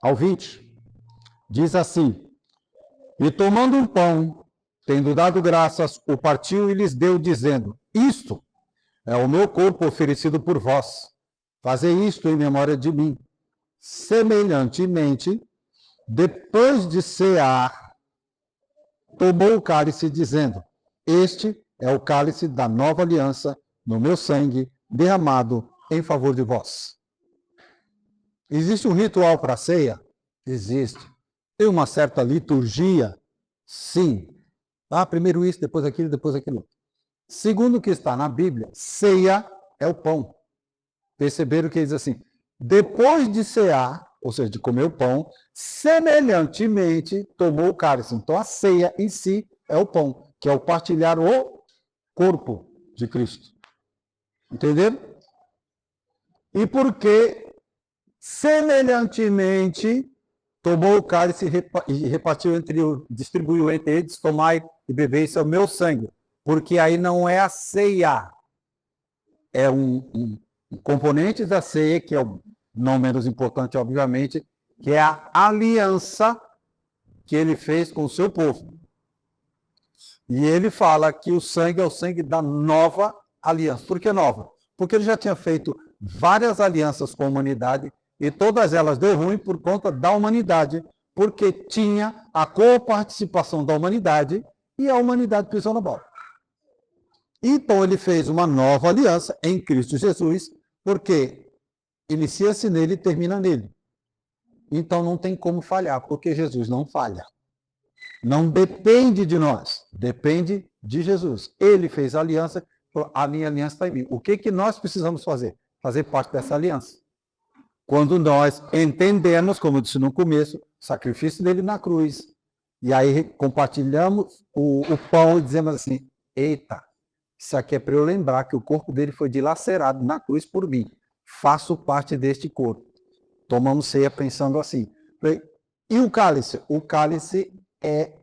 ao 20, diz assim: E tomando um pão, tendo dado graças, o partiu e lhes deu, dizendo: Isto é o meu corpo oferecido por vós. Fazei isto em memória de mim. Semelhantemente, depois de cear, tomou o cálice, dizendo: Este é o cálice da nova aliança, no meu sangue, derramado em favor de vós. Existe um ritual para a ceia? Existe. Tem uma certa liturgia? Sim. Primeiro isso, depois aquilo, depois aquilo. Segundo o que está na Bíblia, ceia é o pão. Perceberam que diz assim: depois de cear, ou seja, de comer o pão, semelhantemente tomou o cálice. Então a ceia em si é o pão, que é o partilhar o corpo de Cristo. Entenderam? E por que semelhantemente tomou o cálice e repartiu distribuiu entre eles: tomai e bebei, isso é o meu sangue. Porque aí não é a ceia, é um componente da ceia, que é o não menos importante, obviamente, que é a aliança que ele fez com o seu povo. E ele fala que o sangue é o sangue da nova aliança. Por que nova? Porque ele já tinha feito várias alianças com a humanidade e todas elas deu ruim por conta da humanidade, porque tinha a coparticipação da humanidade e a humanidade pisou na bola. Então ele fez uma nova aliança em Cristo Jesus, porque inicia-se nele e termina nele. Então não tem como falhar, porque Jesus não falha. Não depende de nós, depende de Jesus. Ele fez a aliança, a minha aliança está em mim. O que nós precisamos fazer? Fazer parte dessa aliança. Quando nós entendemos, como eu disse no começo, o sacrifício dele na cruz, e aí compartilhamos o pão e dizemos assim: eita, isso aqui é para eu lembrar que o corpo dele foi dilacerado na cruz por mim. Faço parte deste corpo. Tomamos ceia pensando assim. E o cálice? O cálice é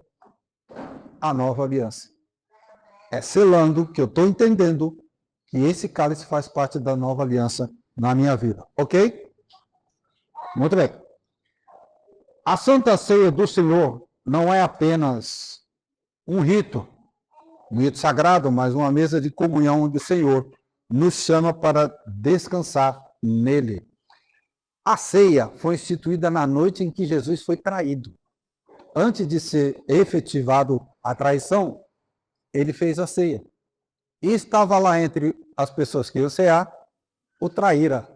a nova aliança. É selando que eu estou entendendo que esse cálice faz parte da nova aliança na minha vida. Ok? Muito bem. A Santa Ceia do Senhor não é apenas um rito sagrado, mas uma mesa de comunhão onde o Senhor nos chama para descansar nele. A ceia foi instituída na noite em que Jesus foi traído. Antes de ser efetivado a traição, ele fez a ceia. E estava lá entre as pessoas que iam cear, o traíra,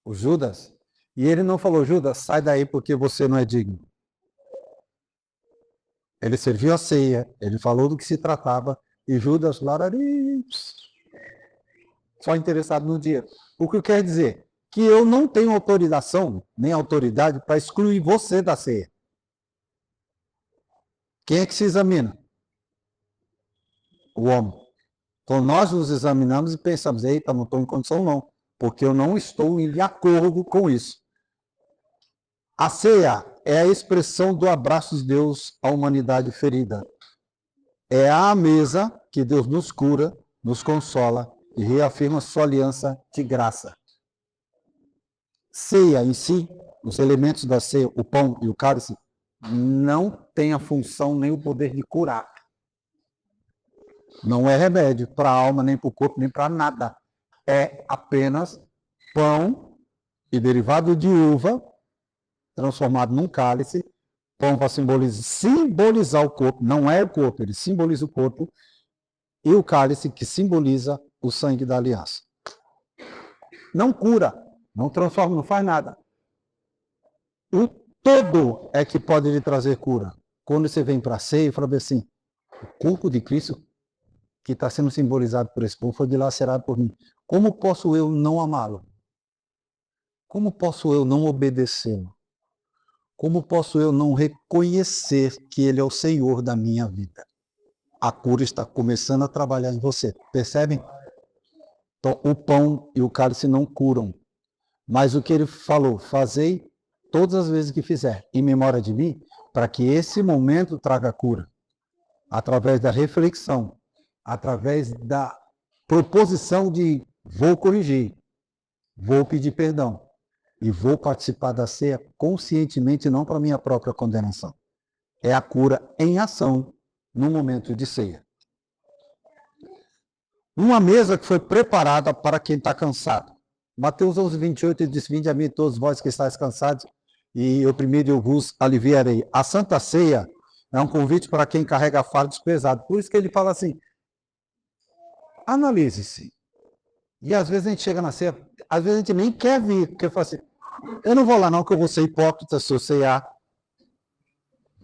o Judas. E ele não falou: Judas, sai daí porque você não é digno. Ele serviu a ceia, ele falou do que se tratava, e Judas, só interessado no dinheiro. O que quer dizer? Que eu não tenho autorização, nem autoridade, para excluir você da ceia. Quem é que se examina? O homem. Então nós nos examinamos e pensamos: eita, não estou em condição não, porque eu não estou em acordo com isso. A ceia é a expressão do abraço de Deus à humanidade ferida. É a mesa que Deus nos cura, nos consola e reafirma sua aliança de graça. Ceia em si, os elementos da ceia, o pão e o cálice, não tem a função nem o poder de curar. Não é remédio para a alma, nem para o corpo, nem para nada. É apenas pão e derivado de uva, transformado num cálice. Pão para simbolizar o corpo, não é o corpo, ele simboliza o corpo. E o cálice que simboliza o sangue da aliança. Não cura, não transforma, não faz nada. O todo é que pode lhe trazer cura. Quando você vem para a ceia e fala assim: o corpo de Cristo que está sendo simbolizado por esse pão foi dilacerado por mim. Como posso eu não amá-lo? Como posso eu não obedecê-lo? Como posso eu não reconhecer que ele é o Senhor da minha vida? A cura está começando a trabalhar em você. Percebem? Então, o pão e o cálice não curam. Mas o que ele falou: fazei todas as vezes que fizer, em memória de mim, para que esse momento traga cura. Através da reflexão, através da proposição de: vou corrigir, vou pedir perdão. e vou participar da ceia conscientemente, não para minha própria condenação. É a cura em ação no momento de ceia. Uma mesa que foi preparada para quem está cansado. Mateus 11, 28, ele diz: vinde a mim todos vós que estáis cansados, e eu primeiro eu vos aliviarei. A Santa Ceia é um convite para quem carrega fardos pesados. Por isso que ele fala assim, analise-se. E às vezes a gente chega na ceia, às vezes a gente nem quer vir, porque fala assim, eu não vou lá não, que eu vou ser hipócrita se eu ceiar.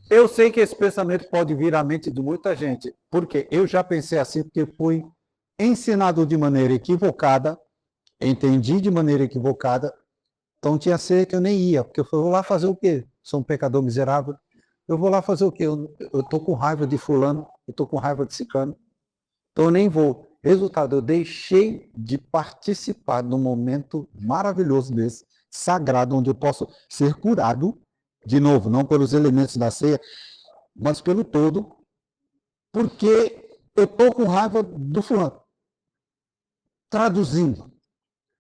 Eu sei que esse pensamento pode vir à mente de muita gente, porque eu já pensei assim, porque fui ensinado de maneira equivocada, entendi de maneira equivocada, então tinha ceia que eu nem ia, porque eu vou lá fazer o quê? Sou um pecador miserável, eu vou lá fazer o quê? Eu estou com raiva de fulano, eu estou com raiva de ciclano, então eu nem vou. Resultado, eu deixei de participar num momento maravilhoso desse, sagrado, onde eu posso ser curado, de novo, não pelos elementos da ceia, mas pelo todo, porque eu estou com raiva do fulano. Traduzindo,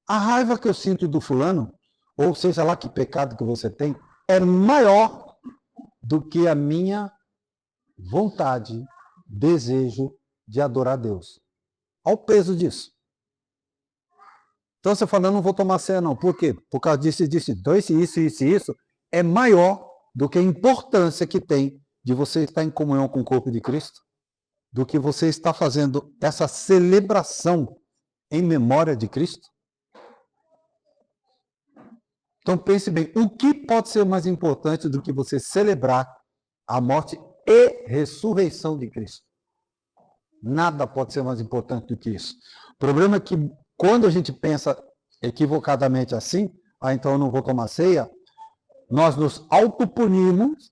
a raiva que eu sinto do fulano, ou seja lá que pecado que você tem, é maior do que a minha vontade, desejo de adorar a Deus. Olha o peso disso. Então você fala, eu não vou tomar ceia não. Por quê? Por causa disso, então isso, é maior do que a importância que tem de você estar em comunhão com o corpo de Cristo, do que você está fazendo essa celebração em memória de Cristo. Então pense bem, o que pode ser mais importante do que você celebrar a morte e ressurreição de Cristo? Nada pode ser mais importante do que isso. O problema é que quando a gente pensa equivocadamente assim, então eu não vou tomar ceia, nós nos autopunimos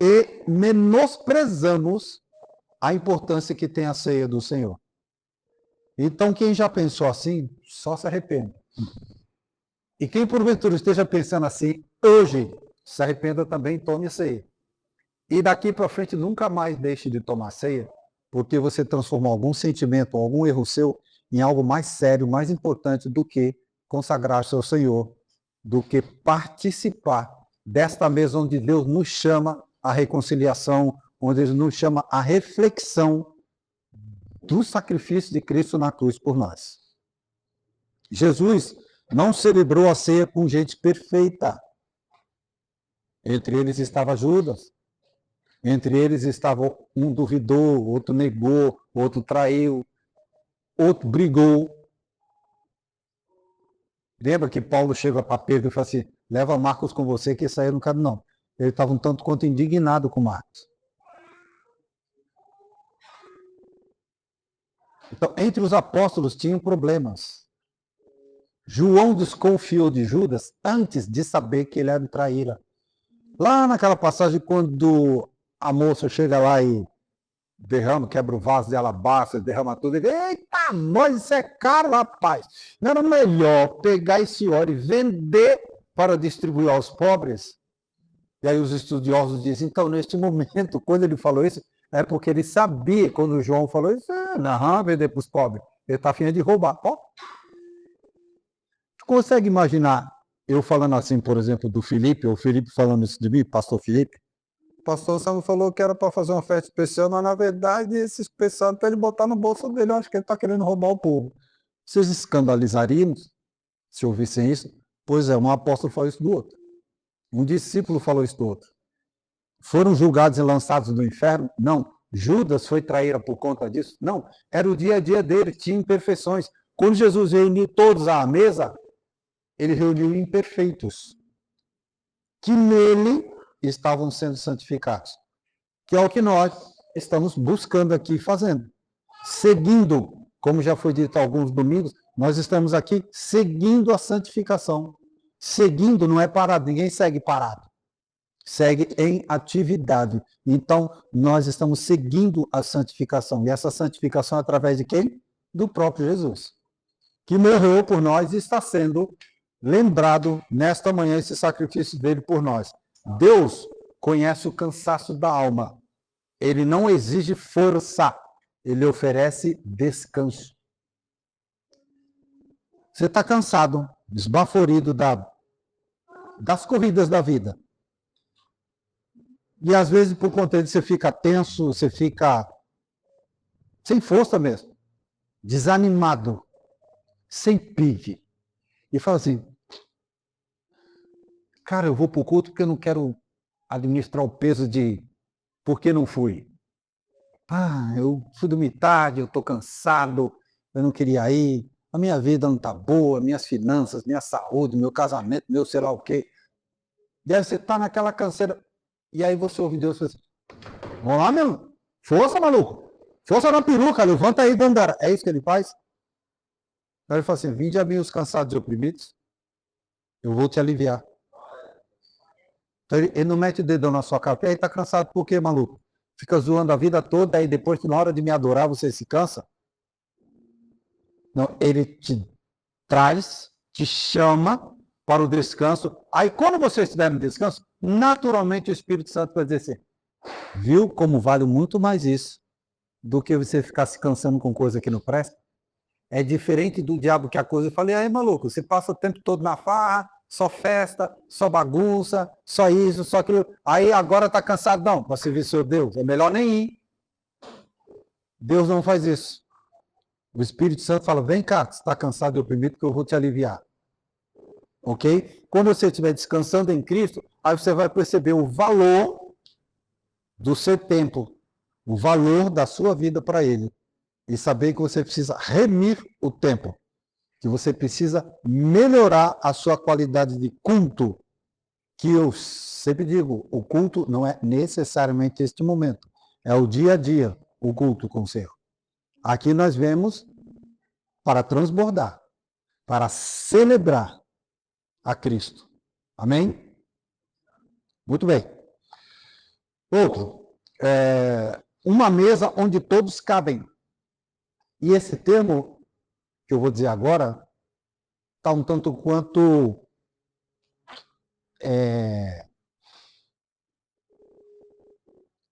e menosprezamos a importância que tem a ceia do Senhor. Então quem já pensou assim, só se arrepende. E quem porventura esteja pensando assim, hoje, se arrependa também, tome ceia. E daqui para frente nunca mais deixe de tomar ceia, porque você transformou algum sentimento, algum erro seu em algo mais sério, mais importante do que consagrar-se ao Senhor, do que participar desta mesa onde Deus nos chama à reconciliação, onde Ele nos chama à reflexão do sacrifício de Cristo na cruz por nós. Jesus não celebrou a ceia com gente perfeita. Entre eles estava Judas. Entre eles estava um duvidou, outro negou, outro traiu, outro brigou. Lembra que Paulo chega para Pedro e fala assim, leva Marcos com você que isso aí eu não cabe não. Ele estava um tanto quanto indignado com Marcos. Então, entre os apóstolos tinham problemas. João desconfiou de Judas antes de saber que ele era um traíra. Lá naquela passagem, quando a moça chega lá e derrama, quebra o vaso de alabastro, derrama tudo, ele diz, eita, nós, isso é caro, rapaz. Não era melhor pegar esse óleo e vender para distribuir aos pobres? E aí os estudiosos dizem, então, neste momento, quando ele falou isso, é porque ele sabia, quando o João falou isso, não, vender para os pobres. Ele está afim de roubar. Ó. Tu consegue imaginar eu falando assim, por exemplo, do Felipe, ou o Felipe falando isso de mim, pastor Felipe? O pastor Samuel falou que era para fazer uma festa especial, mas na verdade esse especial é para ele botar no bolso dele. Eu acho que ele está querendo roubar o povo. Vocês escandalizariam se ouvissem isso? Pois é, um apóstolo falou isso do outro. Um discípulo falou isso do outro. Foram julgados e lançados no inferno? Não. Judas foi traíra por conta disso? Não. Era o dia a dia dele, tinha imperfeições. Quando Jesus reuniu todos à mesa, ele reuniu imperfeitos, que nele estavam sendo santificados. Que é o que nós estamos buscando aqui fazendo. Seguindo, como já foi dito alguns domingos, nós estamos aqui seguindo a santificação. Seguindo não é parado, ninguém segue parado. Segue em atividade. Então, nós estamos seguindo a santificação. E essa santificação é através de quem? Do próprio Jesus, que morreu por nós e está sendo lembrado nesta manhã esse sacrifício dele por nós. Deus conhece o cansaço da alma. Ele não exige força. Ele oferece descanso. Você está cansado, esbaforido da das corridas da vida. E às vezes, por conta disso, você fica tenso, você fica sem força mesmo, desanimado, sem pique. E fala assim, cara, eu vou para o culto porque eu não quero administrar o peso de por que não fui. Eu fui dormir tarde, eu estou cansado, eu não queria ir, a minha vida não está boa, minhas finanças, minha saúde, meu casamento, meu sei lá o quê. E aí você está naquela canseira, e aí você ouve Deus e fala assim, vamos lá, meu, força, maluco, força na peruca, levanta aí, Dandara. É isso que ele faz? Aí ele fala assim, vinde a mim os cansados e oprimidos, eu vou te aliviar. Então ele não mete o dedão na sua cara, aí tá cansado por quê, maluco? Fica zoando a vida toda, aí depois, na hora de me adorar, você se cansa? Não, ele te traz, te chama para o descanso. Aí, quando você estiver no descanso, naturalmente o Espírito Santo vai dizer assim, viu como vale muito mais isso do que você ficar se cansando com coisa que não presta? É diferente do diabo que a coisa. Eu falei, aí, maluco, você passa o tempo todo na farra, só festa, só bagunça, só isso, só aquilo. Aí agora tá cansado, não, para servir seu Deus. É melhor nem ir. Deus não faz isso. O Espírito Santo fala, vem cá, você está cansado e oprimido, que eu vou te aliviar. Ok? Quando você estiver descansando em Cristo, aí você vai perceber o valor do seu tempo, o valor da sua vida para Ele. E saber que você precisa remir o tempo, que você precisa melhorar a sua qualidade de culto, que eu sempre digo, o culto não é necessariamente este momento, é o dia a dia, o culto com o Senhor. Aqui nós vemos para transbordar, para celebrar a Cristo. Amém? Muito bem. Outro, uma mesa onde todos cabem. E esse termo que eu vou dizer agora está um tanto quanto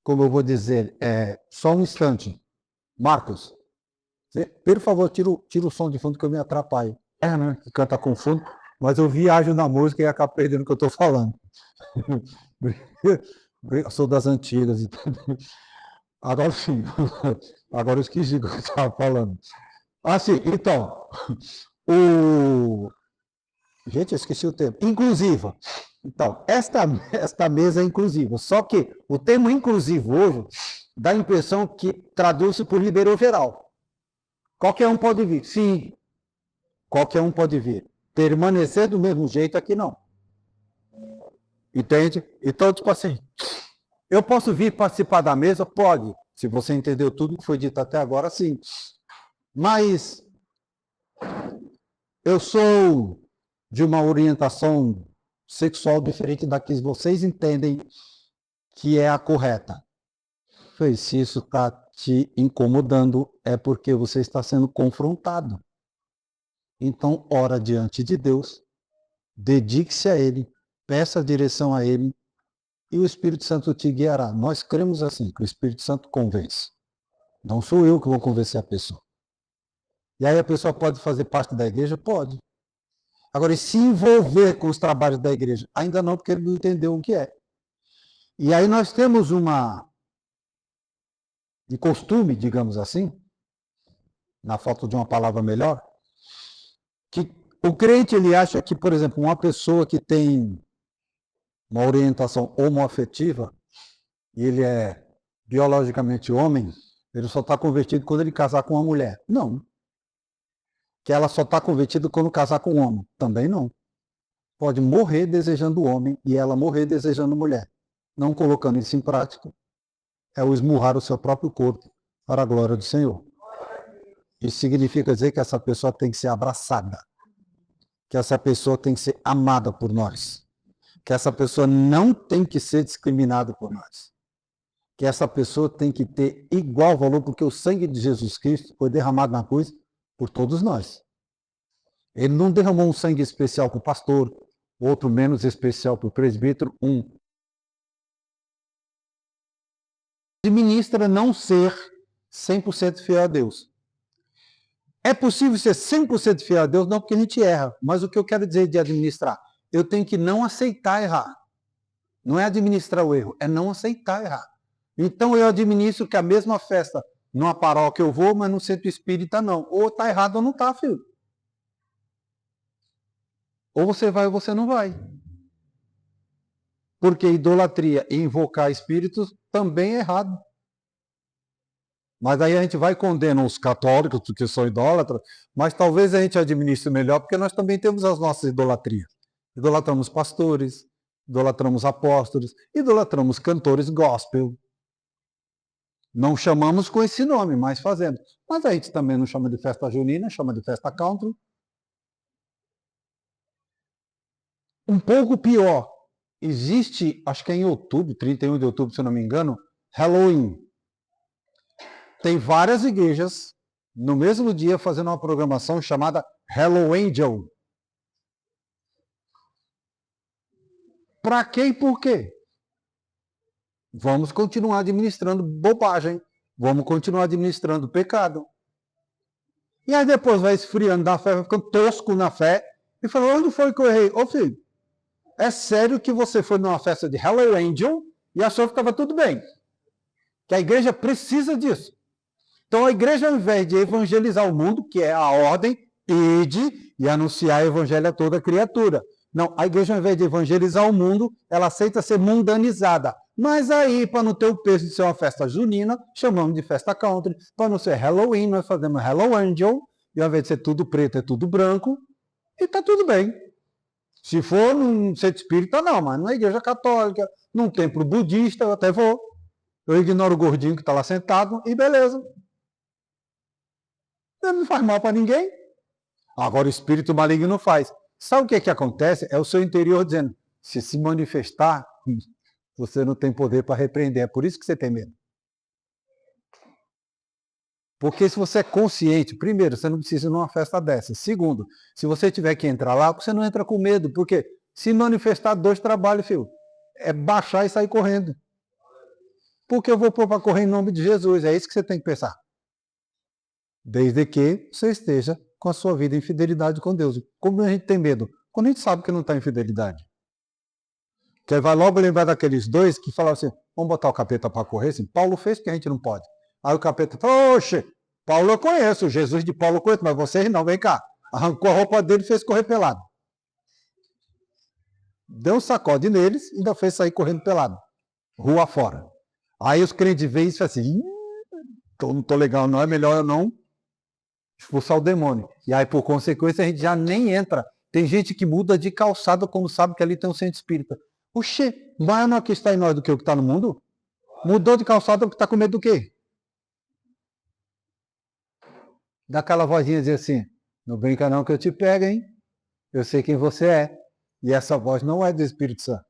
como eu vou dizer, só um instante. Marcos, por favor, tira o som de fundo que eu me atrapalho. Né? Que canta com fundo, mas eu viajo na música e acabo perdendo o que eu estou falando. Eu sou das antigas. Agora sim, agora eu esqueci o que eu estava falando. Sim, então, gente, eu esqueci o termo. Inclusiva. Então, esta mesa é inclusiva. Só que o termo inclusivo hoje dá a impressão que traduz-se por liberou geral. Qualquer um pode vir. Sim, qualquer um pode vir. Permanecer do mesmo jeito aqui não. Entende? Então, tipo assim, eu posso vir participar da mesa? Pode. Se você entendeu tudo que foi dito até agora, sim. Mas eu sou de uma orientação sexual diferente da que vocês entendem que é a correta. Se isso está te incomodando, é porque você está sendo confrontado. Então, ora diante de Deus, dedique-se a Ele, peça a direção a Ele, e o Espírito Santo te guiará. Nós cremos assim, que o Espírito Santo convence. Não sou eu que vou convencer a pessoa. E aí a pessoa pode fazer parte da igreja? Pode. Agora, e se envolver com os trabalhos da igreja? Ainda não, porque ele não entendeu o que é. E aí nós temos de costume, digamos assim, na falta de uma palavra melhor, que o crente ele acha que, por exemplo, uma pessoa que tem uma orientação homoafetiva, e ele é biologicamente homem, ele só está convertido quando ele casar com uma mulher. Não. Que ela só está convertida quando casar com um homem. Também não. Pode morrer desejando homem e ela morrer desejando mulher. Não colocando isso em prática, é o esmurrar o seu próprio corpo para a glória do Senhor. Isso significa dizer que essa pessoa tem que ser abraçada, que essa pessoa tem que ser amada por nós, que essa pessoa não tem que ser discriminada por nós, que essa pessoa tem que ter igual valor, porque o sangue de Jesus Cristo foi derramado na cruz por todos nós. Ele não derramou um sangue especial para o pastor, outro menos especial para o presbítero, administra não ser 100% fiel a Deus. É possível ser 100% fiel a Deus? Não, porque a gente erra. Mas o que eu quero dizer de administrar? eu tenho que não aceitar errar. Não é administrar o erro, é não aceitar errar. Então eu administro que a mesma festa, numa paróquia eu vou, mas no centro espírita não. Ou tá errado ou não tá, filho. Ou você vai ou você não vai. Porque idolatria e invocar espíritos também é errado. Mas aí a gente vai condenar os católicos porque são idólatras, mas talvez a gente administre melhor porque nós também temos as nossas idolatrias. Idolatramos pastores, idolatramos apóstolos, idolatramos cantores gospel. Não chamamos com esse nome, mas fazemos. Mas a gente também não chama de festa junina, chama de festa country. Um pouco pior, existe, acho que é em outubro, 31 de outubro, se eu não me engano, Halloween. Tem várias igrejas no mesmo dia fazendo uma programação chamada Hello Angel. Para quê e por quê? Vamos continuar administrando bobagem. Vamos continuar administrando pecado. E aí depois vai esfriando da fé, vai ficando tosco na fé. E fala, onde foi que eu errei? Ô filho, é sério que você foi numa festa de Hello Angel e achou que estava tudo bem? Que a igreja precisa disso. Então a igreja, ao invés de evangelizar o mundo, que é a ordem, ide e anunciar o evangelho a toda criatura. Não, a igreja, ao invés de evangelizar o mundo, ela aceita ser mundanizada. Mas aí, para não ter o peso de ser uma festa junina, chamamos de festa country. Para não ser Halloween, nós fazemos Hello Angel, e ao invés de ser tudo preto, é tudo branco, e está tudo bem. Se for num centro espírita, não, mas numa igreja católica, num templo budista, eu até vou. Eu ignoro o gordinho que está lá sentado, e beleza. Não faz mal para ninguém. Agora o espírito maligno não faz. Sabe o que acontece? É o seu interior dizendo, se manifestar, você não tem poder para repreender. É por isso que você tem medo. Porque se você é consciente, primeiro, você não precisa ir numa festa dessa. Segundo, se você tiver que entrar lá, você não entra com medo. Porque se manifestar, 2 trabalhos, filho. É baixar e sair correndo. Porque eu vou pôr para correr em nome de Jesus. É isso que você tem que pensar. Desde que você esteja com a sua vida em fidelidade com Deus. Como a gente tem medo? Quando a gente sabe que não está em fidelidade. Que aí vai logo lembrar daqueles 2 que falavam assim, vamos botar o capeta para correr? Assim, Paulo fez que a gente não pode. Aí o capeta falou, oxe, Paulo eu conheço, Jesus de Paulo eu conheço, mas vocês não, vem cá. Arrancou a roupa dele e fez correr pelado. Deu um sacode neles e ainda fez sair correndo pelado. Rua fora. Aí os crentes veem isso assim, não tô legal, não é melhor eu não expulsar o demônio. E aí, por consequência, a gente já nem entra. Tem gente que muda de calçada quando sabe que ali tem um centro espírita. Oxê, maior que está em nós do que o que está no mundo? Mudou de calçada porque está com medo do quê? Daquela vozinha dizer assim, não brinca não que eu te pego, hein? Eu sei quem você é. E essa voz não é do Espírito Santo.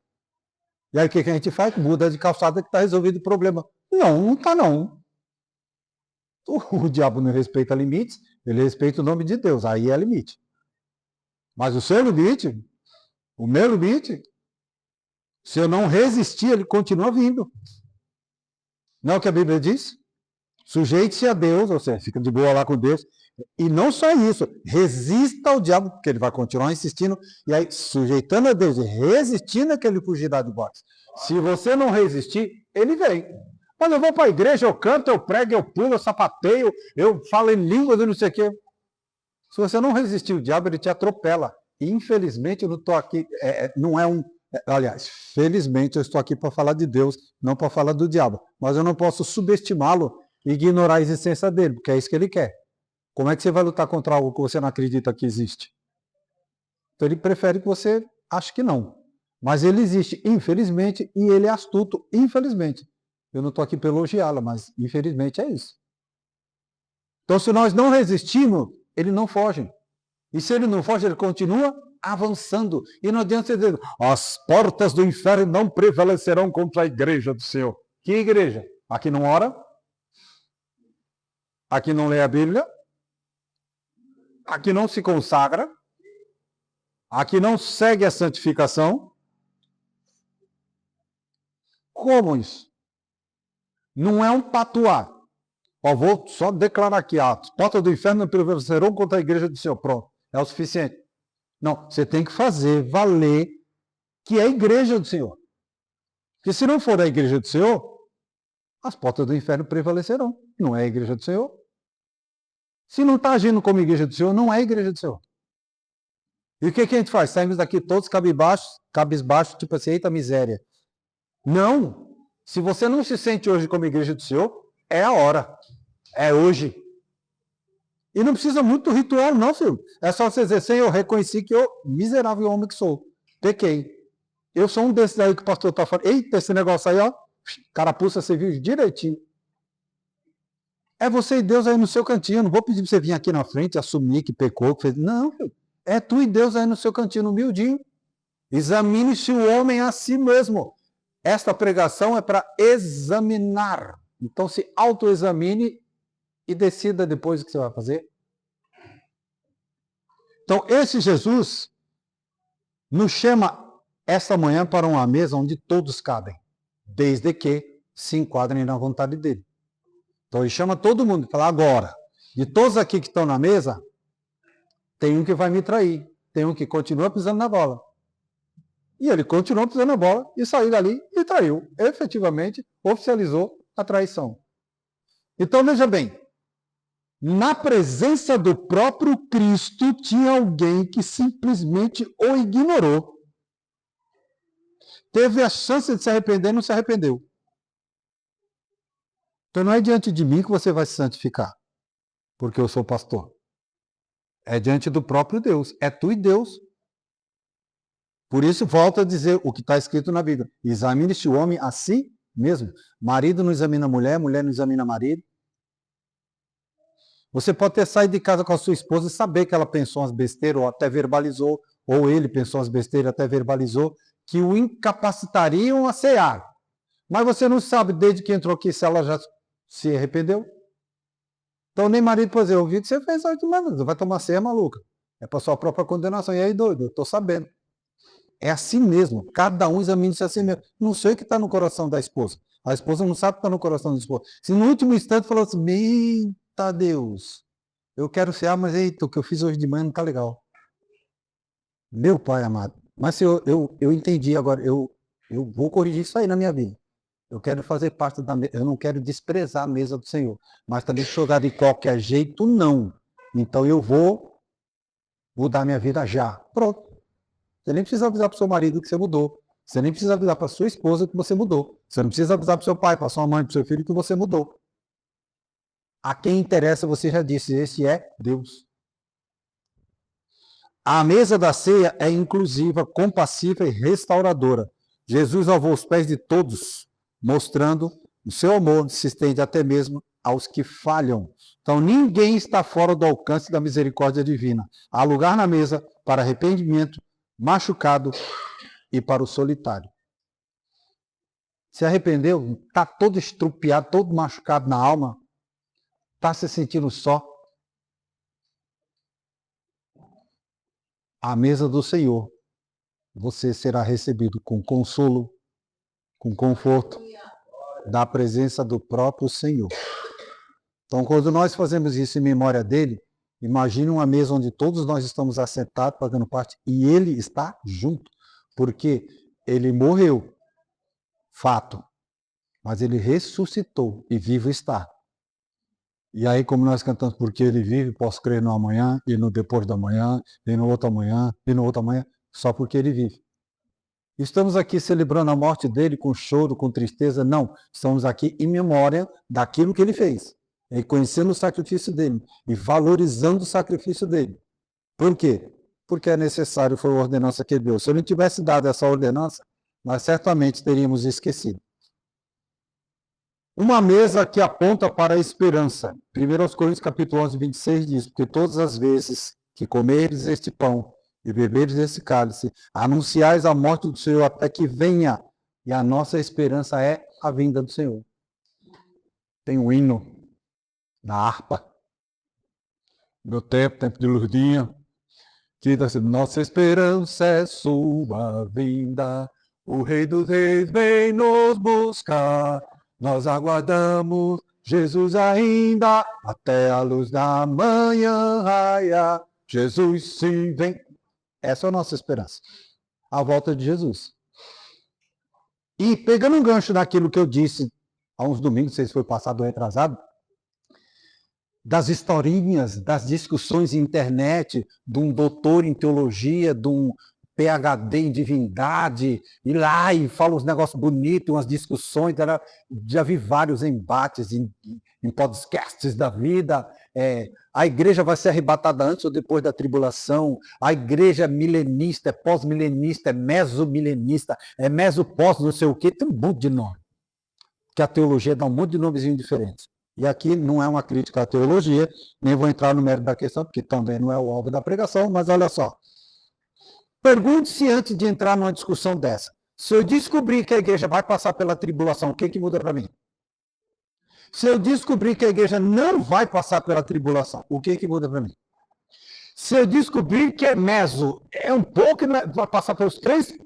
E aí o que a gente faz? Muda de calçada que está resolvido o problema. Não, não está não. O diabo não respeita limites, ele respeita o nome de Deus, aí é limite. Mas o seu limite, o meu limite, se eu não resistir, ele continua vindo. Não é o que a Bíblia diz? Sujeite-se a Deus, ou seja, fica de boa lá com Deus. E não só isso, resista ao diabo, porque ele vai continuar insistindo, e aí, sujeitando a Deus e resistindo, é que ele fugirá de vós. Se você não resistir, ele vem. Quando eu vou para a igreja, eu canto, eu prego, eu pulo, eu sapateio, eu falo em línguas e não sei o quê. Se você não resistir o diabo, ele te atropela. E, infelizmente, eu não estou aqui, não é um... aliás, felizmente eu estou aqui para falar de Deus, não para falar do diabo. Mas eu não posso subestimá-lo e ignorar a existência dele, porque é isso que ele quer. Como é que você vai lutar contra algo que você não acredita que existe? Então ele prefere que você ache que não. Mas ele existe, infelizmente, e ele é astuto, infelizmente. Eu não estou aqui para elogiá-lo, mas infelizmente é isso. Então se nós não resistirmos, ele não foge. E se ele não foge, ele continua avançando. E não adianta você dizer, as portas do inferno não prevalecerão contra a igreja do Senhor. Que igreja? Aqui não ora? Aqui não lê a Bíblia? Aqui não se consagra? Aqui não segue a santificação? Como isso? Não é um patuá. Ó, vou só declarar aqui, as portas do inferno não prevalecerão contra a igreja do Senhor. Pronto, é o suficiente. Não, você tem que fazer valer que é a igreja do Senhor. Porque se não for a igreja do Senhor, as portas do inferno prevalecerão. Não é a igreja do Senhor. Se não está agindo como igreja do Senhor, não é a igreja do Senhor. E o que a gente faz? Saímos daqui todos cabisbaixos, tipo assim, eita miséria. Não. Se você não se sente hoje como igreja do Senhor, é a hora. É hoje. E não precisa muito ritual, não, filho. É só você dizer, Senhor, eu reconheci que eu, miserável homem que sou, pequei. Eu sou um desses aí que o pastor está falando. Eita, esse negócio aí, ó, carapuça, você viu direitinho. É você e Deus aí no seu cantinho. Eu não vou pedir para você vir aqui na frente, assumir que pecou, que fez. Não, filho. É tu e Deus aí no seu cantinho, humildinho. Examine-se o homem a si mesmo. Esta pregação é para examinar. Então se autoexamine e decida depois o que você vai fazer. Então esse Jesus nos chama esta manhã para uma mesa onde todos cabem, desde que se enquadrem na vontade dele. Então ele chama todo mundo e fala, agora, de todos aqui que estão na mesa, tem um que vai me trair, tem um que continua pisando na bola. E ele continuou pisando na bola e saiu dali e traiu. Efetivamente, oficializou a traição. Então, veja bem, na presença do próprio Cristo, tinha alguém que simplesmente o ignorou. Teve a chance de se arrepender e não se arrependeu. Então, não é diante de mim que você vai se santificar, porque eu sou pastor. É diante do próprio Deus. É tu e Deus. Por isso, volto a dizer o que está escrito na Bíblia. Examine-se o homem a si mesmo. Marido não examina a mulher, mulher não examina marido. Você pode ter saído de casa com a sua esposa e saber que ela pensou umas besteiras, ou até verbalizou, ou ele pensou umas besteiras, até verbalizou, que o incapacitariam a cear. Mas você não sabe, desde que entrou aqui, se ela já se arrependeu. Então, nem marido pode dizer, eu vi que você fez isso, mas vai tomar ceia, maluca. É para sua própria condenação. E aí, doido, eu estou sabendo. É assim mesmo. Cada um examina-se a si mesmo. Não sei o que está no coração da esposa. A esposa não sabe o que está no coração da esposa. Se no último instante falou assim, eita Deus, eu quero cear, mas eita, o que eu fiz hoje de manhã não está legal. Meu pai amado. Mas se eu entendi agora, eu vou corrigir isso aí na minha vida. Eu quero fazer parte da mesa, eu não quero desprezar a mesa do Senhor. Mas também jogar de qualquer jeito, não. Então eu vou mudar minha vida já. Pronto. Você nem precisa avisar para o seu marido que você mudou. Você nem precisa avisar para a sua esposa que você mudou. Você não precisa avisar para o seu pai, para a sua mãe, para o seu filho que você mudou. A quem interessa, você já disse, esse é Deus. A mesa da ceia é inclusiva, compassiva e restauradora. Jesus lavou os pés de todos, mostrando o seu amor se estende até mesmo aos que falham. Então ninguém está fora do alcance da misericórdia divina. Há lugar na mesa para arrependimento, machucado e para o solitário. Se arrependeu, está todo estrupiado, todo machucado na alma, está se sentindo só. À mesa do Senhor, você será recebido com consolo, com conforto, da presença do próprio Senhor. Então, quando nós fazemos isso em memória dele, imagine uma mesa onde todos nós estamos assentados, fazendo parte, e ele está junto, porque ele morreu, fato, mas ele ressuscitou e vivo está. E aí, como nós cantamos, porque ele vive, posso crer no amanhã, e no depois da manhã, e no outro amanhã, e no outro amanhã, só porque ele vive. Estamos aqui celebrando a morte dele com choro, com tristeza? Não. Estamos aqui em memória daquilo que ele fez, reconhecendo o sacrifício dele e valorizando o sacrifício dele. Por quê? Porque é necessário, foi a ordenança que ele deu. Se ele não tivesse dado essa ordenança, nós certamente teríamos esquecido. Uma mesa que aponta para a esperança. 1 Coríntios capítulo 11, 26 diz, porque todas as vezes que comeres este pão e beberes esse cálice, anunciais a morte do Senhor até que venha. E a nossa esperança é a vinda do Senhor. Tem um hino na harpa. Meu tempo de Lourdinha, que diz assim, nossa esperança é sua vinda, o Rei dos Reis vem nos buscar. Nós aguardamos Jesus ainda, até a luz da manhã raiar. Jesus sim vem. Essa é a nossa esperança. A volta de Jesus. E pegando um gancho naquilo que eu disse há uns domingos, não sei se foi passado ou retrasado, das historinhas, das discussões em internet, de um doutor em teologia, de um PhD em divindade, e lá e fala uns negócios bonitos, umas discussões, já vi vários embates em podcasts da vida, a igreja vai ser arrebatada antes ou depois da tribulação, a igreja é milenista, é pós-milenista, é mesomilenista, é mesopós, não sei o quê, tem um monte de nome, que a teologia dá um monte de nomezinhos diferentes. E aqui não é uma crítica à teologia, nem vou entrar no mérito da questão, porque também não é o alvo da pregação, mas olha só. Pergunte-se antes de entrar numa discussão dessa. Se eu descobrir que a igreja vai passar pela tribulação, o que muda para mim? Se eu descobrir que a igreja não vai passar pela tribulação, o que muda para mim? Se eu descobrir que é meso, é um pouco, vai passar pelos 3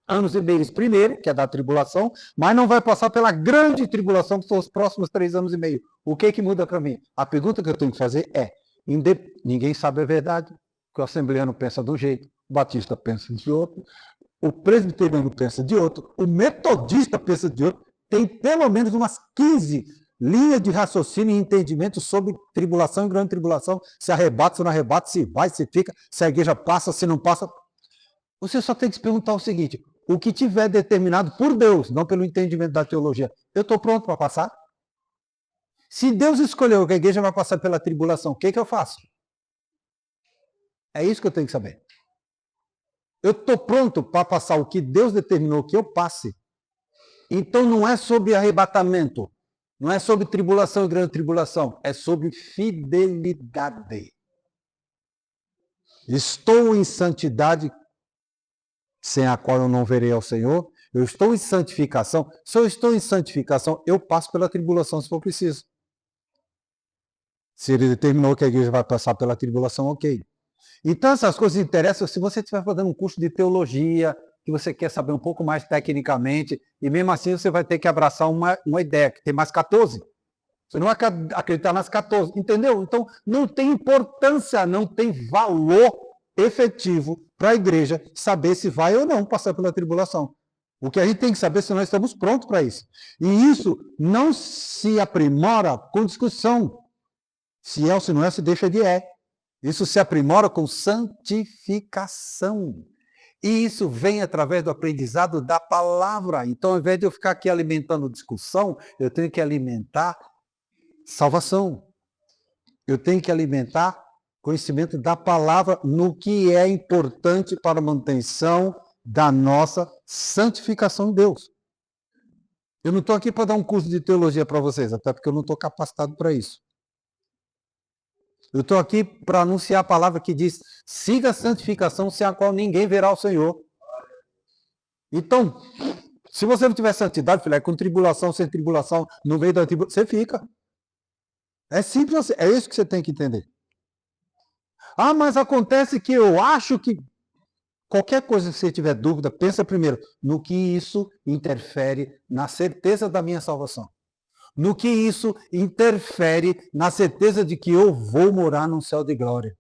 anos e meio primeiro, que é da tribulação, mas não vai passar pela grande tribulação, que são os próximos 3 anos e meio. O que muda para mim? A pergunta que eu tenho que fazer é, ninguém sabe a verdade, que o assembleano pensa de um jeito, o batista pensa de outro, o presbiteriano pensa de outro, o metodista pensa de outro, tem pelo menos umas 15 linhas de raciocínio e entendimento sobre tribulação e grande tribulação, se arrebata, se não arrebata, se vai, se fica, se a igreja passa, se não passa. Você só tem que se perguntar o seguinte, o que tiver determinado por Deus, não pelo entendimento da teologia, eu estou pronto para passar? Se Deus escolheu que a igreja vai passar pela tribulação, o que eu faço? É isso que eu tenho que saber. Eu estou pronto para passar o que Deus determinou que eu passe. Então não é sobre arrebatamento, não é sobre tribulação e grande tribulação, é sobre fidelidade. Estou em santidade, sem a qual eu não verei ao Senhor. Eu estou em santificação. Se eu estou em santificação, eu passo pela tribulação se for preciso. Se ele determinou que a igreja vai passar pela tribulação, ok. Então essas coisas interessam se você estiver fazendo um curso de teologia, que você quer saber um pouco mais tecnicamente, e mesmo assim você vai ter que abraçar uma ideia, que tem mais 14. Você não vai acreditar nas 14, entendeu? Então não tem importância, não tem valor efetivo para a igreja saber se vai ou não passar pela tribulação. O que a gente tem que saber é se nós estamos prontos para isso. E isso não se aprimora com discussão. Se é ou se não é, se deixa de é. Isso se aprimora com santificação. E isso vem através do aprendizado da palavra. Então, ao invés de eu ficar aqui alimentando discussão, eu tenho que alimentar salvação. Eu tenho que alimentar conhecimento da palavra no que é importante para a manutenção da nossa santificação em Deus. Eu não estou aqui para dar um curso de teologia para vocês, até porque eu não estou capacitado para isso. Eu estou aqui para anunciar a palavra que diz, siga a santificação sem a qual ninguém verá o Senhor. Então, se você não tiver santidade, filho, com tribulação, sem tribulação, no meio da tribulação, você fica. É simples assim, é isso que você tem que entender. Ah, mas acontece que eu acho que... Qualquer coisa que você tiver dúvida, pensa primeiro no que isso interfere na certeza da minha salvação. No que isso interfere na certeza de que eu vou morar num céu de glória.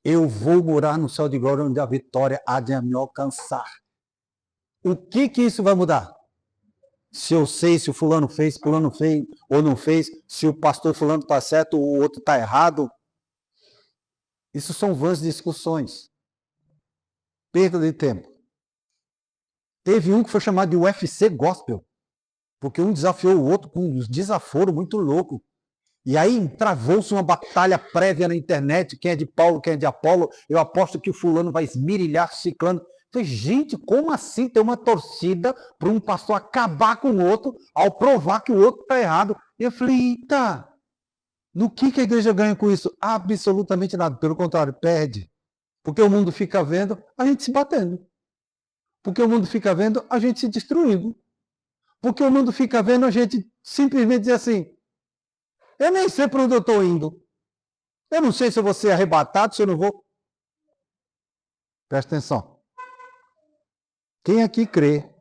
Eu vou morar no céu de glória onde a vitória há de me alcançar. O que isso vai mudar? Se eu sei se o fulano fez ou não fez, se o pastor fulano está certo ou o outro está errado. Isso são vãs discussões. Perda de tempo. Teve um que foi chamado de UFC Gospel. Porque um desafiou o outro com um desaforo muito louco. E aí travou-se uma batalha prévia na internet, quem é de Paulo, quem é de Apolo, eu aposto que o fulano vai esmirilhar ciclano. Falei, gente, como assim ter uma torcida para um pastor acabar com o outro ao provar que o outro está errado? E eu falei, eita, no que a igreja ganha com isso? Absolutamente nada, pelo contrário, perde. Porque o mundo fica vendo a gente se batendo. Porque o mundo fica vendo a gente se destruindo. Porque o mundo fica vendo a gente simplesmente dizer assim, eu nem sei para onde eu estou indo. Eu não sei se eu vou ser arrebatado, se eu não vou. Presta atenção. Quem aqui crê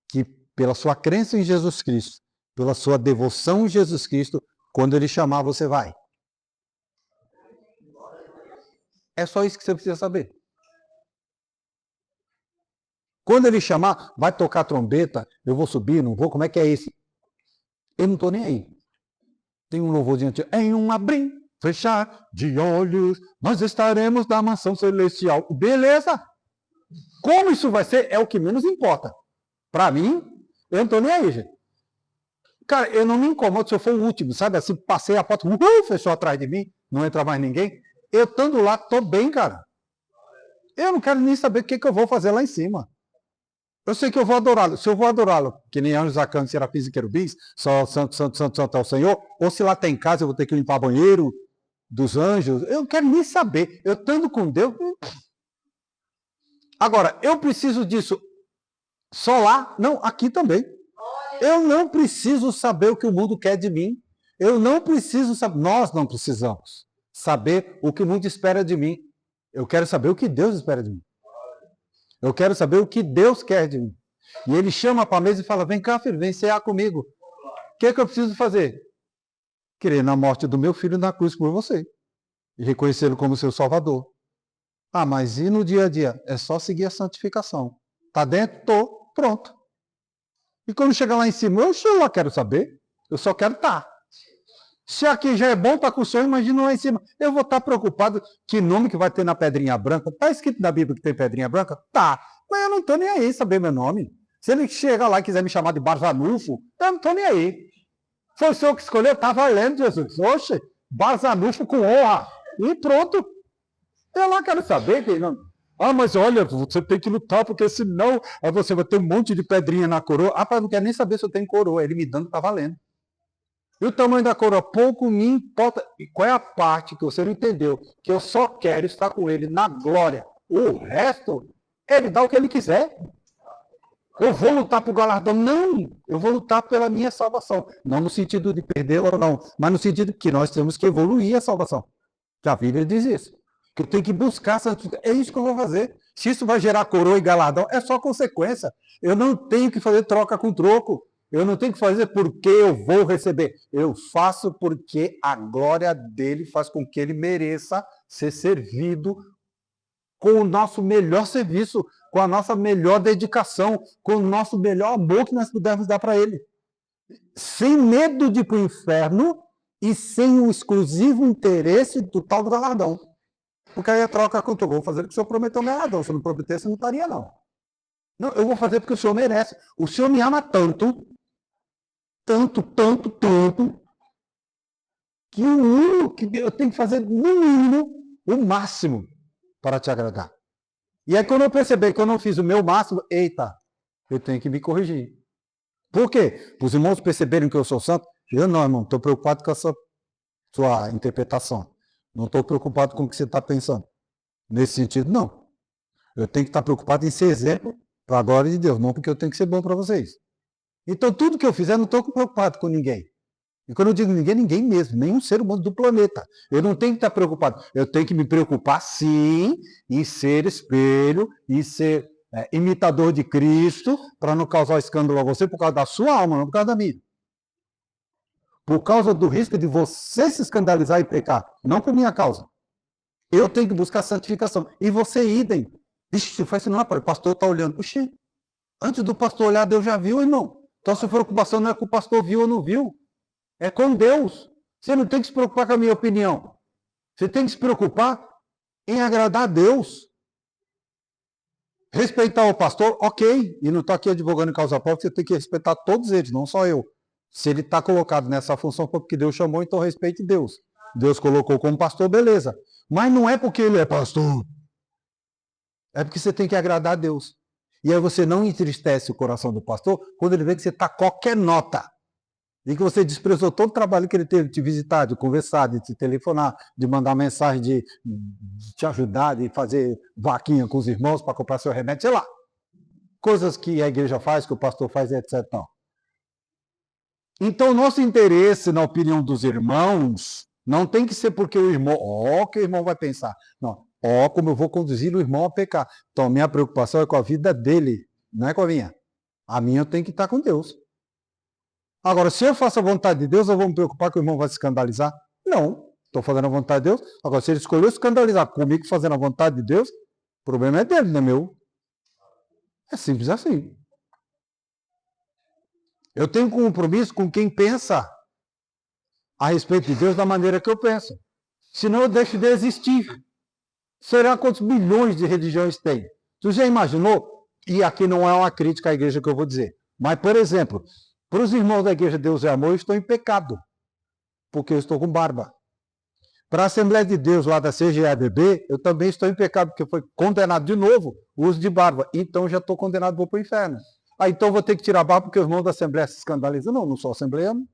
que pela sua crença em Jesus Cristo, pela sua devoção em Jesus Cristo, quando Ele chamar, você vai? É só isso que você precisa saber. Quando ele chamar, vai tocar trombeta, eu vou subir, não vou, como é que é esse? Eu não estou nem aí. Tem um louvorzinho antigo. Em um abrir, fechar de olhos, nós estaremos na mansão celestial. Beleza? Como isso vai ser, é o que menos importa. Para mim, eu não estou nem aí, gente. Cara, eu não me incomodo se eu for o último, sabe? Assim, passei a porta, fechou atrás de mim, não entra mais ninguém. Eu estando lá, estou bem, cara. Eu não quero nem saber o que eu vou fazer lá em cima. Eu sei que eu vou adorá-lo. Se eu vou adorá-lo, que nem anjos, arcanos, serafins e querubins, só santo, santo, santo, santo é o Senhor, ou se lá tem casa, eu vou ter que limpar banheiro dos anjos, eu não quero nem saber. Eu estando com Deus. Agora, eu preciso disso só lá? Não, aqui também. Eu não preciso saber o que o mundo quer de mim. Eu não preciso saber, nós não precisamos saber o que o mundo espera de mim. Eu quero saber o que Deus espera de mim. Eu quero saber o que Deus quer de mim. E ele chama para a mesa e fala, vem cá, filho, vem cear comigo. O que é que eu preciso fazer? Crer na morte do meu filho na cruz por você. E reconhecê-lo como seu salvador. Ah, mas e no dia a dia? É só seguir a santificação. Tá dentro? Tô. Pronto. E quando chegar lá em cima, eu só quero saber. Eu só quero estar. Se aqui já é bom estar com o sonho, imagina lá em cima. Eu vou estar preocupado que nome que vai ter na pedrinha branca. Está escrito na Bíblia que tem pedrinha branca? Tá. Mas eu não estou nem aí saber meu nome. Se ele chegar lá e quiser me chamar de Barzanufo, eu não estou nem aí. Foi o senhor que escolheu, está valendo, Jesus. Oxe, Barzanufo com honra. E pronto. Eu lá quero saber. Que não... Ah, mas olha, você tem que lutar, porque senão aí você vai ter um monte de pedrinha na coroa. Ah, pai, não quero nem saber se eu tenho coroa. Ele me dando, está valendo. E o tamanho da coroa pouco me importa. E qual é a parte que você não entendeu? Que eu só quero estar com ele na glória. O resto, ele dá o que ele quiser. Eu vou lutar por galardão? Não. Eu vou lutar pela minha salvação. Não no sentido de perder ou não, mas no sentido que nós temos que evoluir a salvação. Já a Bíblia diz isso. Que eu tenho que buscar santificação. É isso que eu vou fazer. Se isso vai gerar coroa e galardão, é só consequência. Eu não tenho que fazer troca com troco. Eu não tenho que fazer porque eu vou receber. Eu faço porque a glória dele faz com que ele mereça ser servido com o nosso melhor serviço, com a nossa melhor dedicação, com o nosso melhor amor que nós pudermos dar para ele. Sem medo de ir para o inferno e sem o exclusivo interesse do tal do galardão. Porque aí a troca com o vou fazer o que o senhor prometeu me galardão. Se eu não prometesse, eu não estaria, não. Não, eu vou fazer porque o senhor merece. O senhor me ama tanto, que o mínimo que eu tenho que fazer, no mínimo, o máximo para te agradar. E aí, quando eu perceber que eu não fiz o meu máximo, eita, eu tenho que me corrigir. Por quê? Para os irmãos perceberem que eu sou santo, eu não, irmão, estou preocupado com essa sua interpretação. Não estou preocupado com o que você está pensando. Nesse sentido, não. Eu tenho que estar preocupado em ser exemplo para a glória de Deus, não porque eu tenho que ser bom para vocês. Então, tudo que eu fizer, não estou preocupado com ninguém. E quando eu digo ninguém, ninguém mesmo, nenhum ser humano do planeta. Eu não tenho que estar preocupado. Eu tenho que me preocupar, sim, em ser espelho, em ser imitador de Cristo, para não causar escândalo a você por causa da sua alma, não por causa da minha. Por causa do risco de você se escandalizar e pecar, não por minha causa. Eu tenho que buscar santificação. E você, idem. Ixi, faz isso não, o pastor está olhando. Puxa, antes do pastor olhar, Deus já viu, irmão. Então, a sua preocupação não é que o pastor viu ou não viu. É com Deus. Você não tem que se preocupar com a minha opinião. Você tem que se preocupar em agradar a Deus. Respeitar o pastor, ok. E não estou aqui advogando em causa própria, você tem que respeitar todos eles, não só eu. Se ele está colocado nessa função porque Deus chamou, então respeite Deus. Deus colocou como pastor, beleza. Mas não é porque ele é pastor. É porque você tem que agradar a Deus. E aí você não entristece o coração do pastor quando ele vê que você está qualquer nota. E que você desprezou todo o trabalho que ele teve de te visitar, de conversar, de te telefonar, de mandar mensagem, de te ajudar, de fazer vaquinha com os irmãos para comprar seu remédio, sei lá. Coisas que a igreja faz, que o pastor faz, etc. Não. Então, o nosso interesse na opinião dos irmãos não tem que ser porque o irmão, o que o irmão vai pensar. Não, como eu vou conduzir o irmão a pecar. Então, a minha preocupação é com a vida dele, não é com a minha. A minha eu tenho que estar com Deus. Agora, se eu faço a vontade de Deus, eu vou me preocupar que o irmão vai se escandalizar? Não. Estou fazendo a vontade de Deus. Agora, se ele escolheu escandalizar comigo fazendo a vontade de Deus, o problema é dele, não é meu. É simples assim. Eu tenho compromisso com quem pensa a respeito de Deus da maneira que eu penso. Senão eu deixo de existir. Será quantos milhões de religiões tem? Tu já imaginou? E aqui não é uma crítica à igreja que eu vou dizer. Mas, por exemplo, para os irmãos da igreja Deus é Amor, eu estou em pecado. Porque eu estou com barba. Para a Assembleia de Deus lá da CGABB, eu também estou em pecado, porque foi condenado de novo o uso de barba. Então já estou condenado, vou para o inferno. Ah, então vou ter que tirar a barba porque os irmãos da Assembleia se escandalizam. Não, não sou assembleiano.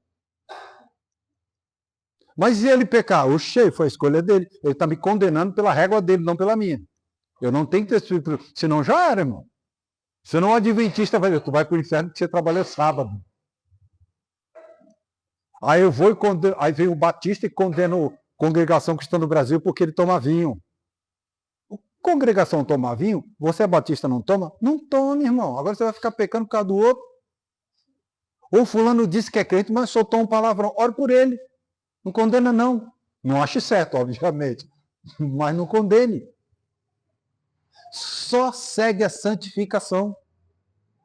Mas se ele pecar? Oxê, foi a escolha dele. Ele está me condenando pela régua dele, não pela minha. Eu não tenho que ter tipo, senão já era, irmão. Senão o adventista vai dizer, tu vai para o inferno porque você trabalhou sábado. Aí eu vou e condeno, aí vem o Batista e condena a congregação cristã no Brasil porque ele toma vinho. Congregação toma vinho? Você é batista, não toma? Não toma, irmão. Agora você vai ficar pecando por causa do outro. Ou fulano disse que é crente, mas soltou um palavrão. Ore por ele. Não condena, não. Não ache certo, obviamente. Mas não condene. Só segue a santificação.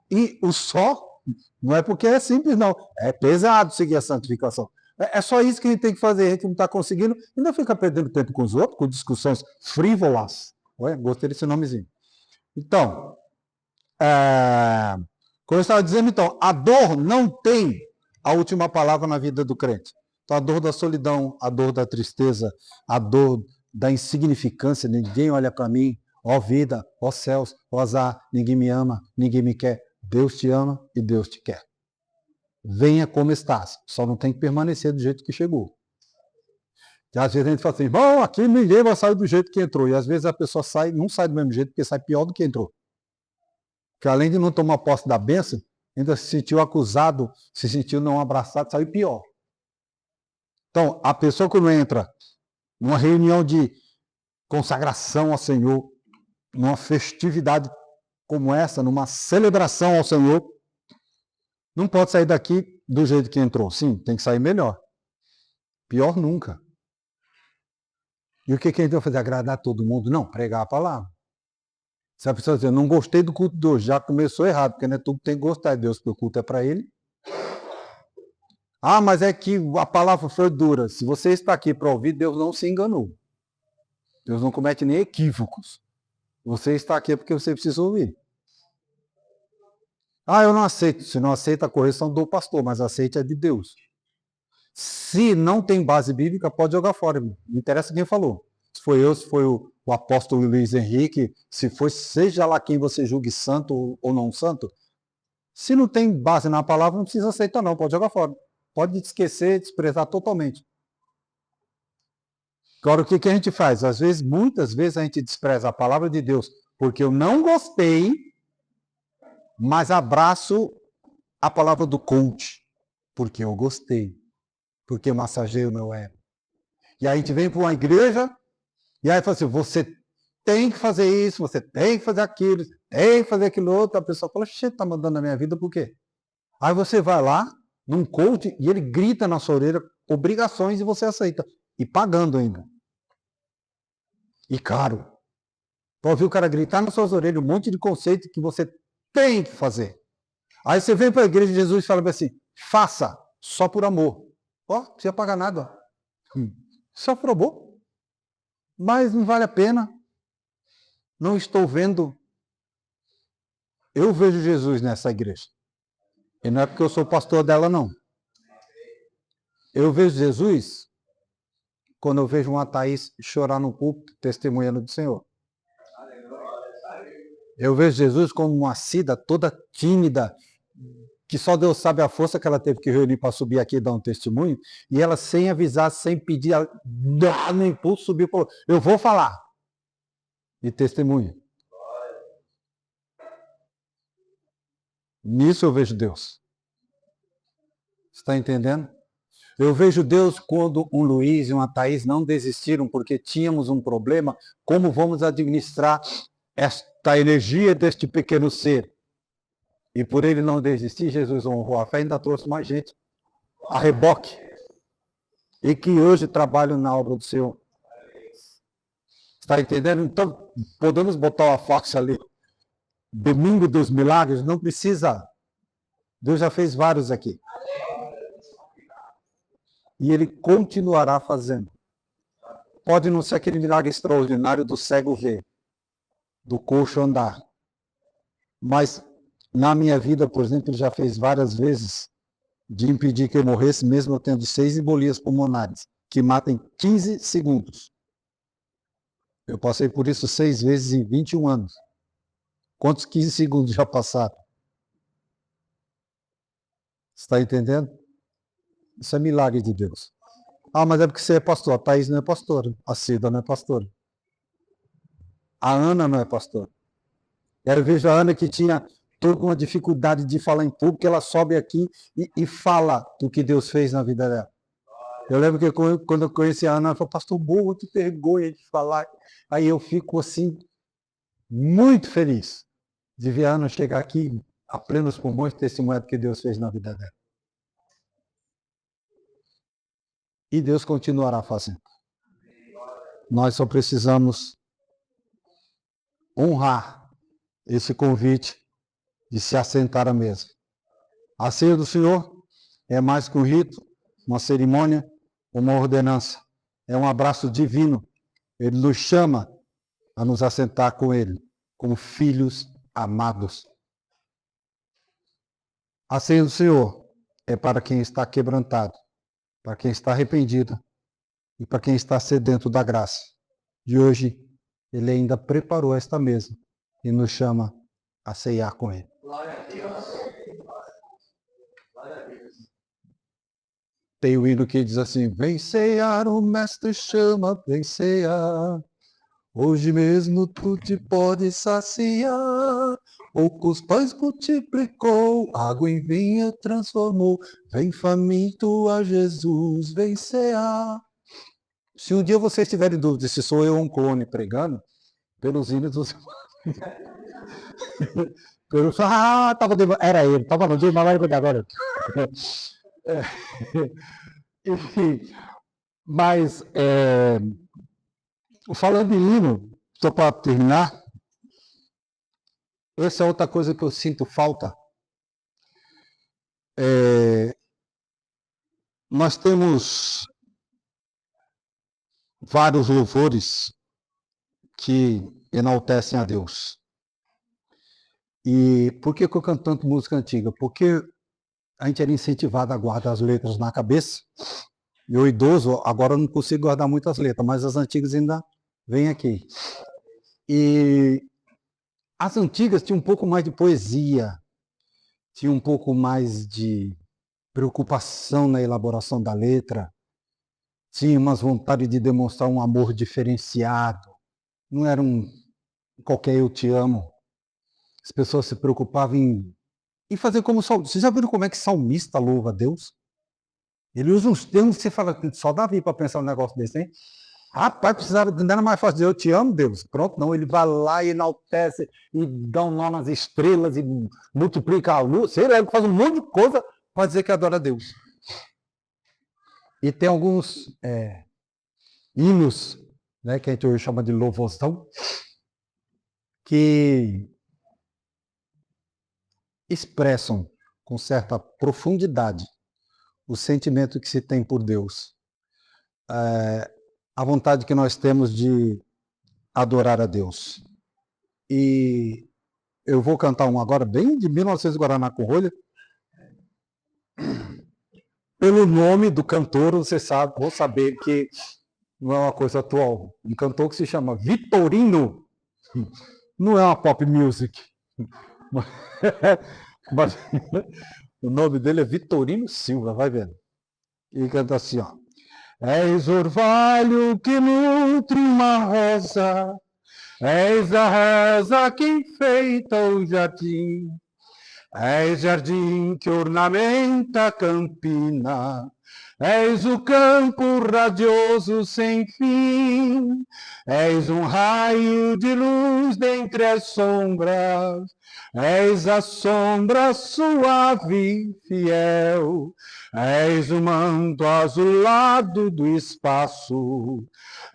E o só não é porque é simples, não. É pesado seguir a santificação. É só isso que a gente tem que fazer. A gente não está conseguindo. Ainda fica perdendo tempo com os outros, com discussões frívolas. Ué, gostei desse nomezinho. Então, como eu estava dizendo, então, a dor não tem a última palavra na vida do crente. Então, a dor da solidão, a dor da tristeza, a dor da insignificância, ninguém olha para mim, ó vida, ó céus, ó azar, ninguém me ama, ninguém me quer. Deus te ama e Deus te quer. Venha como estás, só não tem que permanecer do jeito que chegou. E às vezes a gente fala assim, bom, aqui ninguém vai sair do jeito que entrou. E às vezes a pessoa não sai do mesmo jeito, porque sai pior do que entrou. Porque além de não tomar posse da bênção, ainda se sentiu acusado, se sentiu não abraçado, saiu pior. Então, a pessoa que não entra numa reunião de consagração ao Senhor, numa festividade como essa, numa celebração ao Senhor, não pode sair daqui do jeito que entrou. Sim, tem que sair melhor. Pior nunca. E o que a gente vai fazer? Agradar todo mundo? Não, pregar a palavra. Se a pessoa dizer, não gostei do culto de hoje, já começou errado, porque não é tudo que tem que gostar de Deus, porque o culto é para Ele. Ah, mas é que a palavra foi dura. Se você está aqui para ouvir, Deus não se enganou. Deus não comete nem equívocos. Você está aqui porque você precisa ouvir. Ah, eu não aceito. Se não aceita a correção do pastor, mas aceite a de Deus. Se não tem base bíblica, pode jogar fora. Não interessa quem falou. Se foi eu, se foi o apóstolo Luiz Henrique, se foi, seja lá quem você julgue santo ou não santo, se não tem base na palavra, não precisa aceitar não, pode jogar fora. Pode esquecer, desprezar totalmente. Agora, o que a gente faz? Às vezes, muitas vezes, a gente despreza a palavra de Deus porque eu não gostei, mas abraço a palavra do coach porque eu gostei, porque massageio meu ego. E aí a gente vem para uma igreja e aí fala assim, você tem que fazer isso, você tem que fazer aquilo, tem que fazer aquilo outro. A pessoa fala, você está mandando na minha vida por quê? Aí você vai lá, num coach, e ele grita na sua orelha obrigações e você aceita. E pagando ainda. E caro. Para ouvir o cara gritar nas suas orelhas um monte de conceito que você tem que fazer. Aí você vem para a igreja de Jesus e fala assim, faça, só por amor. Ó, não precisa pagar nada. Só por amor. Mas não vale a pena. Não estou vendo. Eu vejo Jesus nessa igreja. E não é porque eu sou pastor dela, não. Eu vejo Jesus quando eu vejo uma Thaís chorar no púlpito, testemunhando do Senhor. Eu vejo Jesus como uma Cida toda tímida, que só Deus sabe a força que ela teve que reunir para subir aqui e dar um testemunho, e ela sem avisar, sem pedir, no impulso subiu e falou, eu vou falar. E testemunha. Nisso eu vejo Deus. Está entendendo? Eu vejo Deus quando um Luiz e uma Thaís não desistiram porque tínhamos um problema. Como vamos administrar esta energia deste pequeno ser? E por ele não desistir, Jesus honrou a fé e ainda trouxe mais gente a reboque. e que hoje trabalham na obra do Senhor. Está entendendo? Então, podemos botar uma faixa ali. Domingo dos Milagres, não precisa. Deus já fez vários aqui. E Ele continuará fazendo. Pode não ser aquele milagre extraordinário do cego ver, do coxo andar. Mas na minha vida, por exemplo, Ele já fez várias vezes de impedir que eu morresse, mesmo eu tendo 6 embolias pulmonares, que matam em 15 segundos. Eu passei por isso 6 vezes em 21 anos. Quantos 15 segundos já passaram? Está entendendo? Isso é milagre de Deus. Ah, mas é porque você é pastor. A Thaís não é pastora. A Cida não é pastora. A Ana não é pastora. Eu vejo a Ana que tinha toda uma dificuldade de falar em público, ela sobe aqui e fala do que Deus fez na vida dela. Eu lembro que quando eu conheci a Ana, ela falou, pastor, boa, que vergonha de falar. Aí eu fico assim, muito feliz de ver a Ana chegar aqui a plenos pulmões e testemunhar do que Deus fez na vida dela. E Deus continuará fazendo. Nós só precisamos honrar esse convite de se assentar à mesa. A ceia do Senhor é mais que um rito, uma cerimônia, uma ordenança. É um abraço divino. Ele nos chama a nos assentar com Ele, como filhos amados. A ceia do Senhor é para quem está quebrantado, para quem está arrependido e para quem está sedento da graça. De hoje, Ele ainda preparou esta mesa e nos chama a ceiar com Ele. Glória a Deus. Glória a Deus. Tem o hino que diz assim, vem cear, o mestre chama, vem cear. Hoje mesmo tu te podes saciar. Poucos pães multiplicou, água em vinho transformou. Vem faminto a Jesus, vem cear. Se um dia vocês tiverem dúvida se sou eu ou um clone pregando, pelos hinos você... era ele, estava no dia, mas vai cuidar agora. Enfim, mas falando em hino, só para terminar, essa é outra coisa que eu sinto falta. Nós temos vários louvores que enaltecem a Deus. E por que eu canto tanto música antiga? Porque a gente era incentivado a guardar as letras na cabeça. E o idoso, agora eu não consigo guardar muitas letras, mas as antigas ainda vêm aqui. E as antigas tinham um pouco mais de poesia, tinham um pouco mais de preocupação na elaboração da letra, tinha umas vontade de demonstrar um amor diferenciado. Não era um qualquer eu te amo. As pessoas se preocupavam em fazer como salmista. Vocês já viram como é que salmista louva a Deus? Ele usa uns termos que você fala, só Davi para pensar um negócio desse, hein? Rapaz, precisava, não era mais fácil dizer, eu te amo, Deus. Pronto, não, ele vai lá e enaltece, e dá um nó nas estrelas, e multiplica a luz, sei lá, ele faz um monte de coisa para dizer que adora a Deus. E tem alguns hinos, né, que a gente hoje chama de louvorzão, que expressam com certa profundidade o sentimento que se tem por Deus. A vontade que nós temos de adorar a Deus. E eu vou cantar um agora, bem de 1900 Guaraná com rolha. Pelo nome do cantor, você sabe, vou saber que não é uma coisa atual. Um cantor que se chama Vitorino. Não é uma pop music. Mas o nome dele é Vitorino Silva, vai vendo. E canta assim, ó. És orvalho que nutre uma rosa, és a rosa que enfeita o jardim, és jardim que ornamenta a campina, És o campo radioso sem fim, és um raio de luz dentre as sombras, és a sombra suave e fiel, és o manto azulado do espaço,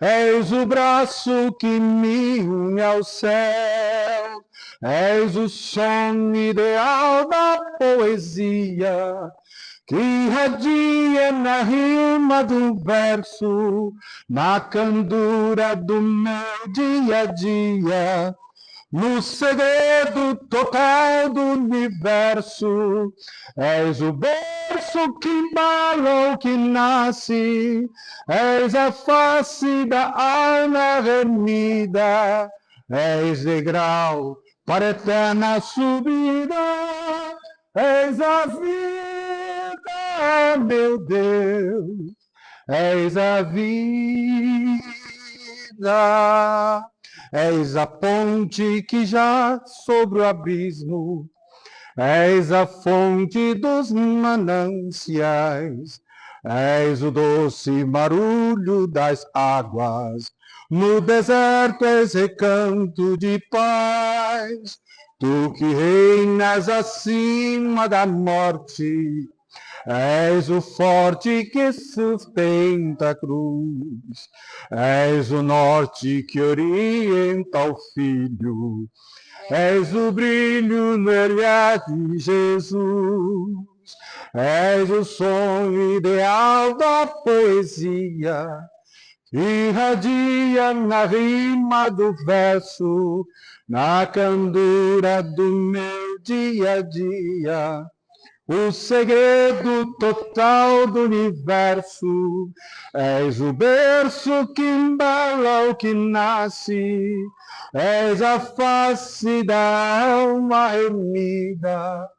és o braço que me une ao céu, és o som ideal da poesia, que irradia na rima do verso, na candura do meu dia a dia, no segredo total do universo. És o berço que embala o que nasce, és a face da alma remida, és degrau para a eterna subida, és a vida, meu Deus, és a vida, és a ponte que já sobre o abismo, és a fonte dos mananciais, és o doce barulho das águas, no deserto és recanto de paz. Tu que reinas acima da morte, és o forte que sustenta a cruz, és o norte que orienta o filho, és o brilho no olhar de Jesus, és o som ideal da poesia, irradia na rima do verso, na candura do meu dia a dia, o segredo total do universo. És o berço que embala o que nasce, és a face da alma remida,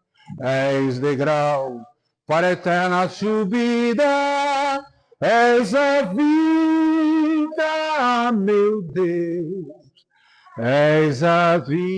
és degrau para a eterna subida, és a vida, meu Deus, és a vida.